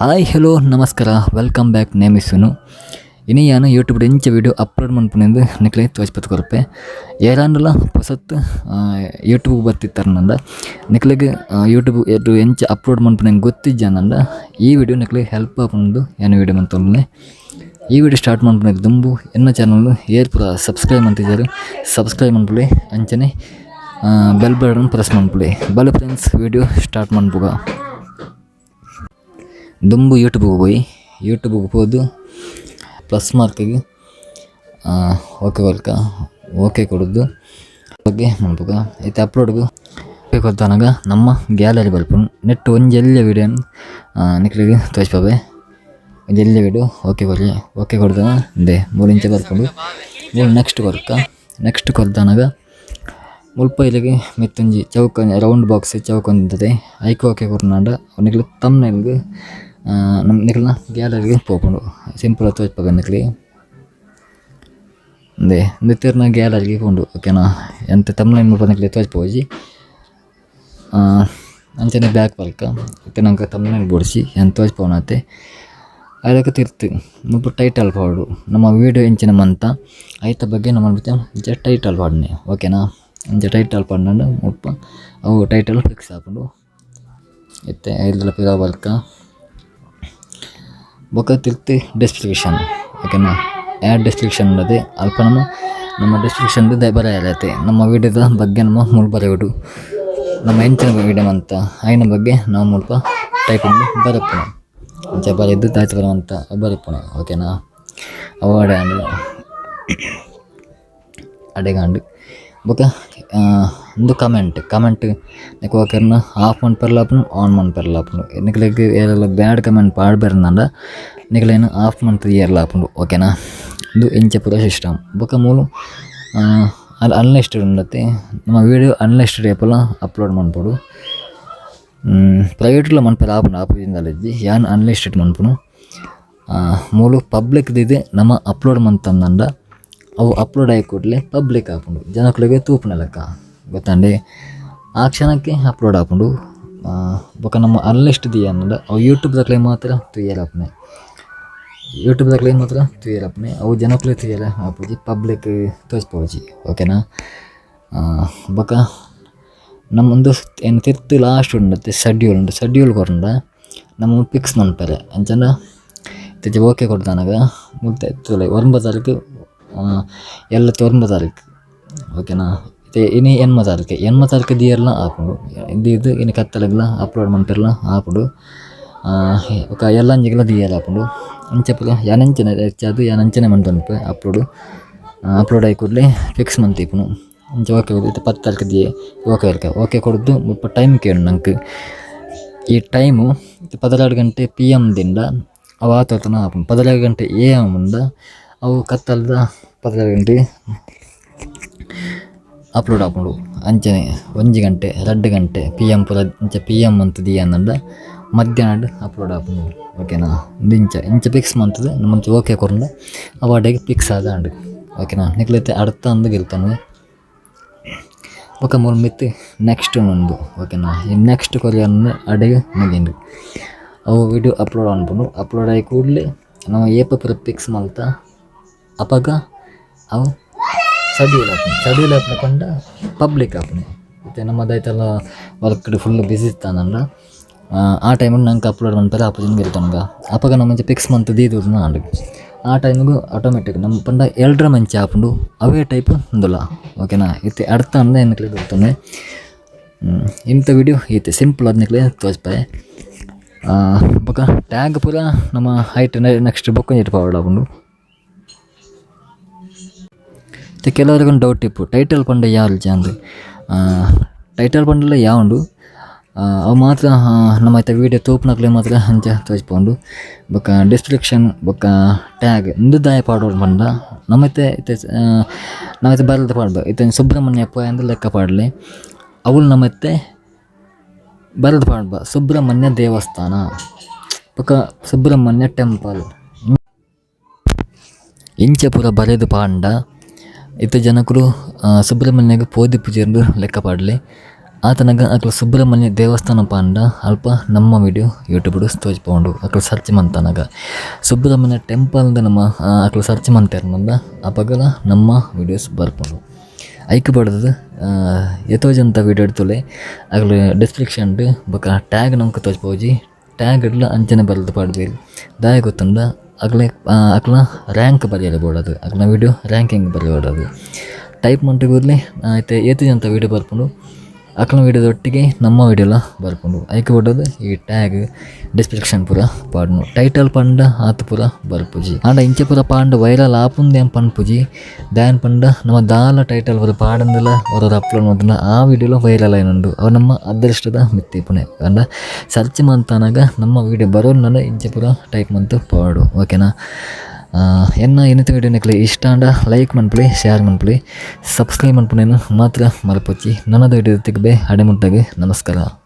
Hi hello ನಮಸ್ಕಾರ welcome back name is ಸುನು. ಇನಿ ಯಾನು ಯೂಟ್ಯೂಬ್ ಎಂಚ ವೀಡಿಯೋ ಅಪ್ಲೋಡ್ ಮನ್ಪುನೆಂದು ನಿಕ್ಲೆ ತೋಚ್ಪತ್ತು ಕೊರಪೆ ಏರಾಂಡಲ ಹೊಸತ್ತು ಯೂಟ್ಯೂಬ್ ಬರ್ತಿತ್ತಾರನಂದ ನಿಕ್ಲೆಗೆ ಯೂಟ್ಯೂಬ್ ಎದು ಎಂಚ ಅಪ್ಲೋಡ್ ಮನ್ಪುನೆಂಗೆ ಗೊತ್ತಿಜ್ಜಾನಂದ ಈ ವಿಡಿಯೋ ನಿಕ್ಲೆ ಹೆಲ್ಪ್ ಆಪುಂಡು ಏನು ವಿಡಿಯೋ ಮಂತೊಲ್ಲೆ ಈ ವಿಡಿಯೋ ಸ್ಟಾರ್ಟ್ ಮನ್ಪುನೆದು ದುಂಬು ಎನ್ನ ಚಾನಲ್ ಏರ್ ಪುರ ಸಬ್ಸ್ಕ್ರೈಬ್ ಅಂತಿದ್ದಾರೆ ಸಬ್ಸ್ಕ್ರೈಬ್ ಮನ್ಪುಲೆ ಅಂಚನೆ ಬೆಲ್ ಬಟನ್ ಪ್ರೆಸ್ ಮನ್ಪುಲೆ ಬಲ ಫ್ರೆಂಡ್ಸ್ ವಿಡಿಯೋ ಸ್ಟಾರ್ಟ್ ಮನ್ಪುಗ ದುಂಬು ಯೂಟ್ಯೂಬ್ಗೆ ಹೋದು ಪ್ಲಸ್ ಮಾರ್ಕಿಗೆ ಓಕೆ ಕೊಡೋದು ಬಗ್ಗೆ ಮನ್ಪುಗ ಐತೆ ಅಪ್ಲೋಡ್ಗು ಓಕೆ ಕೊಡ್ತಾನಾಗ ನಮ್ಮ ಗ್ಯಾಲರಿ ಬರ್ಪುನು ನೆಟ್ ಒಂಜೆಲ್ಲ ವೀಡಿಯೋನ ನಿಕ್ಲಿಗೆ ತೋರಿಸ್ಪಾವೆ ಒಂಜೆಲ್ಲ ವೀಡಿಯೋ ಓಕೆ ಕೊಡ್ತಾನ ದೇ 3 ಇಂಚ ಬರ್ಕೊಂಡು ಮೂರು ನೆಕ್ಸ್ಟ್ ಕೊಡ್ತಾನಾಗ ಮುಲ್ಪ ಇಲ್ಲಿಗೆ ಮೆತ್ತೊಂಜಿ ಚೌಕ ರೌಂಡ್ ಬಾಕ್ಸ್ ಚೌಕೊಂದಿದೆ ಐಕ್ ಓಕೆ ಕೊಡ್ನಾಂಡ ನಿಕ್ಲು ತಮ್ನೆಲ್ಗೆ ನಮ್ಮ ನಿಕ್ಲನ ಗ್ಯಾಲರಿಗೆ ಪೋಪುಂಡು ಸಿಂಪಲ್ ತೋಚ್ಪಾಗ ನಿಕ್ಲಿ ಅಂದೆ ನಿತ್ತಿರ್ನ ಗ್ಯಾಲರಿಗೆ ಪೋಂಡು ಓಕೆನಾ ಎಂತ ತಮ್ಲೈನ್ ಮುಲ್ಪ ನಿಕ್ಲಿ ತೋಚ್ಪೋಜಿ ಅಂಚನೆ ಬ್ಯಾಕ್ ಬಲ್ಕ ಇತ್ತೆ ನಂಗೆ ತಮ್ಲೈನ್ ಬೋಡಿಸಿ ಎಂತ ತೋಚ್ಪೋನತ್ತೆ ಅದಕ್ಕೆ ತಿರ್ತು ಮುಲ್ಪ ಟೈಟಲ್ ಪಾಡು ನಮ್ಮ ವೀಡಿಯೋ ಇಂಚಿನ ಮಂತ ಐತ ಬಗ್ಗೆ ನಮ್ಮ ಟೈಟಲ್ ಪಾಡ್ನೆ ಓಕೆನಾ ಇಂಚ ಟೈಟಲ್ ಪಾಡ್ನಂಡು ಮುಲ್ಪ ಅವು ಟೈಟಲ್ ಫಿಕ್ಸ್ ಹಾಕೊಂಡು ಇತ್ತೆ ಐದರ ಪಿರ ಬಲ್ಕ ಬೊಕ್ಕ ತಿರ್ತಿ ಡಿಸ್ಕ್ರಿಪ್ಷನ್ ಓಕೆನಾ ಆ್ಯಡ್ ಡಿಸ್ಕ್ರಿಪ್ಷನ್ ಅದೇ ಅಲ್ಪ ನಮ್ಮ ಡಿಸ್ಕ್ರಿಪ್ಷನ್ದು ಬರೆಯಲೈತೆ ನಮ್ಮ ವೀಡಿಯೋದ ಬಗ್ಗೆ ನಮ್ಮ ಮುಲ್ಪ ಬರೆಯೋಡು ನಮ್ಮ ಎಂಚಿನ ವೀಡಿಯೋ ಅಂತ ಐನ ಬಗ್ಗೆ ನಾವು ಮುಲ್ಪ ಟೈಪಿಂಗ್ ಬರಪ್ಪಣ ಅಂಚೆ ಬರೆದು ತಾಯ್ತು ಬರುವಂತ ಬರಪ್ಪಣ ಓಕೆನಾ ಅವು ಅಡೆಗಾಂಡು ಬೊಕ್ಕ ಒಂದು ಕಮೆಂಟ್ ನಿಕ್ ಓಕೆರ್ನ ಆಫ್ ಮನ್ಪರ್ಲಾಪುನು ಆನ್ ಮನ್ಪರ್ಲಾಪುಂಡು ನಿಕ್ಲೆಗ್ ಏರೆಲ್ಲ ಬ್ಯಾಡ್ ಕಮೆಂಟ್ ಪಾಡ್ಬಾರ್ದಂಡ ನಿಕ್ಲೇನು ಆಫ್ ಮನ್ಪರ್ ಏರ್ಲಾಪುಂಡು ಓಕೆನಾ ಇದು ಇಂಚ ಪೂರ ಸಿಸ್ಟಮ್ ಬೊಕ್ಕ ಮೂಲು ಅನ್ಲಿಸ್ಟೆಡ್ ಉಂಡತೆ ನಮ್ಮ ವೀಡಿಯೋ ಅನ್ಲಿಸ್ಟೆಡ್ ಏಪಲ ಅಪ್ಲೋಡ್ ಮನ್ಪುಡು ಪ್ರೈವೇಟ್ಲ ಮನ್ಪರ ಆಪುಜಿಂದಲಿಜ್ಜಿ ಯಾನ್ ಅನ್ಲಿಸ್ಟೆಡ್ ಮನ್ಪುನು ಮೂಲು ಪಬ್ಲಿಕ್ದಿದೆ ನಮ್ಮ ಅಪ್ಲೋಡ್ ಮನ್ತಂದಂಡ ಅವು ಅಪ್ಲೋಡ್ ಆಗಿ ಕೂಡಲೇ ಪಬ್ಲಿಕ್ ಹಾಕೊಂಡು ಜನಗಳಿಗೆ ತೂಪುನ ಲೆಕ್ಕ ಗೊತ್ತಂಡೆ ಆ ಕ್ಷಣಕ್ಕೆ ಅಪ್ಲೋಡ್ ಹಾಕೊಂಡು ಬೊಕ್ಕ ನಮ್ಮ ಅನ್ಲಿಸ್ಟ್ ಅನ್ನೋದು ಅವು ಯೂಟ್ಯೂಬ್ದಾಗಲೇ ಮಾತ್ರ ತುಯ್ಯಲಪ್ಪನೆ ಅವು ಜನಕ್ಕೆ ತುಯ್ಯಲ ಹಾಪೋಜಿ ಪಬ್ಲಿಕ್ ತೋರಿಸ್ಪೋಜಿ ಓಕೆನಾ ಬೊಕ್ಕ ನಮ್ಮೊಂದು ಏನು ತಿರ್ತು ಲಾಸ್ಟ್ ಉಂಡತ್ತೆ ಶೆಡ್ಯೂಲ್ ಕೊರಂಡ ನಮ್ಮ ಫಿಕ್ಸ್ ಮನ್ಪರೆ ಅಂಚನ ಇತ್ತೀಚೆ ಓಕೆ ಕೊಡ್ತಾನಾಗ ಮುಲ್ತ ಎತ್ತಲೆ 9 ತಾರೀಕು ಎಲ್ಲ 9 ತಾರೀಕು ಓಕೆನಾ ಇದು ಇನಿ 8 ತಾರೀಕು ದಿಯರ್ಲ ಹಾಕೊಂಡು ಇದು ಇನ್ನು ಕತ್ತಲೆಗ್ಲ ಅಪ್ಲೋಡ್ ಮನ್ಪಿರ್ಲ ಹಾಪುಡು ఒక ಎಲ್ಲಂಜಿಗೆಲ್ಲ ದಿಯರ್ ಹಾಪುಂಡು ಅಂಚೆಪುಲ ಯಾನಂಚನೆ ಹೆಚ್ಚದು ಯಾನಂಚನೆ ಮನ್ಪನ್ಪೆ ಅಪ್ಲೋಡ್ ಆಗಿ ಕೂಡಲೇ ಫಿಕ್ಸ್ ಮನ್ತಿಪ್ಪುನು ಅಂಚೆ ಓಕೆ ಇದು 10 ತಾರೀಕು ದಿಯೆ ಓಕೆ ಕೊಡೋದು ಮುಲ್ಪ ಟೈಮ್ ಕೇಳು ನಂಗೆ ಈ ಟೈಮು 12 ಗಂಟೆ PM ದಿಂದ ಅವು ಆತನ ಹಾಪುಂಡು 12 ಗಂಟೆ AM ಮುಂದ ಅವು ಕತ್ತಲ್ದ 12 ಗಂಟೆ ಅಪ್ಲೋಡ್ ಹಾಕೊಂಡು ಅಂಚನೆ 1 ಗಂಟೆ 2 ಗಂಟೆ PM ಪುರ PM ಅಂತ ದಿಯಂದ ಮಧ್ಯಾಹ್ನ ಅಪ್ಲೋಡ್ ಹಾಕೊಂಡು ಓಕೆನಾ ಇಂಚ ಫಿಕ್ಸ್ ಮಂತದೆ ನಮ್ಮ ಓಕೆ ಕೊರಂಡ ಅವಾಡೆಗೆ ಫಿಕ್ಸ್ ಆದ ಅಂಡು ಓಕೆನಾ ನಿಕ್ಲೈತೆ ಅರ್ಥ ಅಂದು ಗೆಲ್ತಾನೆ ಓಕೆ ಮೂರು ಮಿತ್ತು ನೆಕ್ಸ್ಟ್ ಒಂದು ಓಕೆನಾ ಈ ನೆಕ್ಸ್ಟ್ ಕೊರಿಯನ್ನ ಅಡೆಗೆ ಮುಗಿಂಡು ಅವು ವಿಡಿಯೋ ಅಪ್ಲೋಡ್ ಅನ್ಕೊಂಡು ಅಪ್ಲೋಡ್ ಆಗಿ ಕೂಡಲೇ ನಾವು ಪುರ ಫಿಕ್ಸ್ ಮಾಡ್ತಾ ಅಪಾಗ ಅವು ಶೆಡ್ಯೂಲ್ ಹಾಕೊಂಡ ಪಬ್ಲಿಕ್ ಹಾಪನೆ ಮತ್ತು ನಮ್ಮದೈತೆಲ್ಲ ವರ್ಕ್ ಫುಲ್ ಬಿಸಿ ಇತ್ತಾನಂಡ ಆ ಟೈಮಿಗೆ ನಂಗೆ ಅಪ್ಲೋಡ್ ಮಾಡ್ತಾರೆ ಆಪೋಸಿಟ್ ಇರ್ತಾನಗ ಅಪಾಗ ನಮ್ಮ ಮಂಚೆ ಫಿಕ್ಸ್ ಮಂತ್ ದೀದೂರ್ನ ಆಡು ಆ ಟೈಮಿಗೂ ಆಟೋಮೆಟಿಕ್ ನಮ್ಮ ಪಂಡ ಎಲ್ರ ಮಂಚೆ ಹಾಕೊಂಡು ಅವೇ ಟೈಪ್ ಒಂದಲ್ಲ ಓಕೆನಾ ಇತ್ತೆ ಅರ್ಥ ಅಂದ ಏನಕ್ಕೆ ಗೊತ್ತಾನೆ ಇಂಥ ವಿಡಿಯೋ ಐತೆ ಸಿಂಪಲ್ ಅದನ್ನೇ ತೋರಿಸ್ಪಾಯ್ ಬೊಕ್ಕ ಟ್ಯಾಗ್ ಪೂರ ನಮ್ಮ ಹೈಟ್ ನೆಕ್ಸ್ಟ್ ಬೊಕ್ಕ ಇಟ್ಪಾವಡ ಹಾಕೊಂಡು ಮತ್ತು ಕೆಲವರಿಗೊಂದು ಡೌಟ್ ಇಪ್ಪು ಟೈಟಲ್ ಪಂಡ ಯಾರು ಅಂದು ಟೈಟಲ್ ಪಂಡಲ್ಲ ಯಾವುದು ಅವು ಮಾತ್ರ ನಮ್ಮ ಆಯ್ತು ವೀಡಿಯೋ ತೋಪ್ನಾಗ್ಲೇ ಮಾತ್ರ ಅಂಚ ತೋರಿಸ್ಕೊಂಡು ಬೊಕ್ಕ ಡಿಸ್ಕ್ರಿಪ್ಷನ್ ಬೊಕ್ಕ ಟ್ಯಾಗ್ ಇಂದು ದಾಯ ಪಾಡೋರು ಪಂಡ ನಮ್ಮತ್ತೆ ಬರಲ್ದ ಪಾಡ್ಬ ಇತ್ತ ಸುಬ್ರಹ್ಮಣ್ಯ ಅಂದು ಲೆಕ್ಕ ಪಾಡಲಿ ಅವಳು ನಮ್ಮತ್ತೆ ಬರೆದು ಪಾಡ್ಬ ಸುಬ್ರಹ್ಮಣ್ಯ ದೇವಸ್ಥಾನ ಬೊಕ್ಕ ಸುಬ್ರಹ್ಮಣ್ಯ ಟೆಂಪಲ್ ಇಂಚೆ ಪೂರ ಬರೆದು ಪಾಂಡ ಇತ್ತ ಜನಕರು ಸುಬ್ರಹ್ಮಣ್ಯಗೆ ಪೋದಿ ಪೂಜೆಂದು ಲೆಕ್ಕ ಪಾಡಲಿ ಆತನಗ ಅಕ್ಲ ಸುಬ್ರಹ್ಮಣ್ಯ ದೇವಸ್ಥಾನ ಪಾಂಡ ಅಲ್ಪ ನಮ್ಮ ವಿಡಿಯೋ ಯೂಟ್ಯೂಬ್ಡು ತೋಚ್ಪೋಂಡು ಅಕ್ಲ ಸರ್ಚ್ ಮಂತನಾಗ ಸುಬ್ರಹ್ಮಣ್ಯ ಟೆಂಪಲ್ದ ನಮ್ಮ ಅಕ್ಲ ಸರ್ಚ್ ಮಂತೇರ್ನಂದ ಅಪಗಲ ನಮ್ಮ ವಿಡಿಯೋಸ್ ಬರ್ಪುಂಡು ಐಕ್ ಬಡ್ದು ಎತೋಜಂತ ವಿಡಿಯೋ ಇಡ್ತುಲೆ ಅಗ್ಲ ಡಿಸ್ಕ್ರಿಪ್ಷನ್ ಬೊಕ ಟ್ಯಾಗ್ ನಮ್ಗೆ ತೋಚ್ಪೋಜಿ ಟ್ಯಾಗ್ ಇಡ್ಲ ಅಂಚನೆ ಬರೆದು ಪಾಡ್ಬೇರು ದಾಯ ಗೊತ್ತುಂಡ ಅಕ್ಲ ರ್ಯಾಂಕ್ ಬರೆಯಲು ಬೋಡದು ಅಕ್ಲ ವಿಡಿಯೋ ರ್ಯಾಂಕಿಂಗ್ ಬರೆಯೋಡದು ಟೈಪ್ ಮಂಟಿ ಕೂದಲೇ ಆಯ್ತು ಏತುಜಂತ ವಿಡಿಯೋ ಬರ್ಪುಂಡು ಅಕ್ಲ ವಿಡಿಯೋದೊಟ್ಟಿಗೆ ನಮ್ಮ ವಿಡಿಯೋಲ ಬರ್ಪುಂಡು ಐಕ್ ಬಡ್ಡದು ಈ ಟ್ಯಾಗ್ ಡಿಸ್ಕ್ರಿಪ್ಷನ್ ಪೂರ ಪಾಡ್ನು ಟೈಟಲ್ ಪಂಡ ಆತ ಪೂರ ಬರ್ಪುಜಿ ಆಂಡ ಇಂಚೆ ಪೂರ ಪಾಂಡ ವೈರಲ್ ಆಪುಂದೇಂ ಪನ್ಪುಜಿ ದಾಯನ್ ಪಂಡ ನಮ್ಮ ದಾಲ ಟೈಟಲ್ ಪೂರ ಪಾಡಂದಿಲ್ಲ ಅವರ ಅಪ್ಲೋಡ್ ಮಾಡಿದ ಆ ವಿಡಿಯೋಲ ವೈರಲ್ ಆಯ್ನುಂಡು ಅವು ನಮ್ಮ ಅದೃಷ್ಟದ ಮಿತ್ತಿ ಪುಣೆ ಅಂಡ ಸರ್ಚ್ ಮಂತಾನಾಗ ನಮ್ಮ ವಿಡಿಯೋ ಬರೋಲ್ಲ ಇಂಚೆ ಪೂರ ಟೈಪ್ ಮಂತು ಪಾಡು ಓಕೆನಾ ಎನ್ನ ಇನ್ನಿತ ವಿಡಿಯೋ ನಿಕ್ಲೆ ಇಷ್ಟ ಅಂಡ ಲೈಕ್ ಮನ್ಪುಳಿ ಶೇರ್ ಮನ್ಪುಳಿ ಸಬ್ಸ್ಕ್ರೈಬ್ ಮನ್ಪುಣೇನು ಮಾತ್ರ ಮಲ್ಪೊಚ್ಚಿ ನನ್ನದು ವಿಡಿಯೋ ತಿಗ್ಬೆ ಅಡೆಮುಟ್ಟಾಗಿ ನಮಸ್ಕಾರ.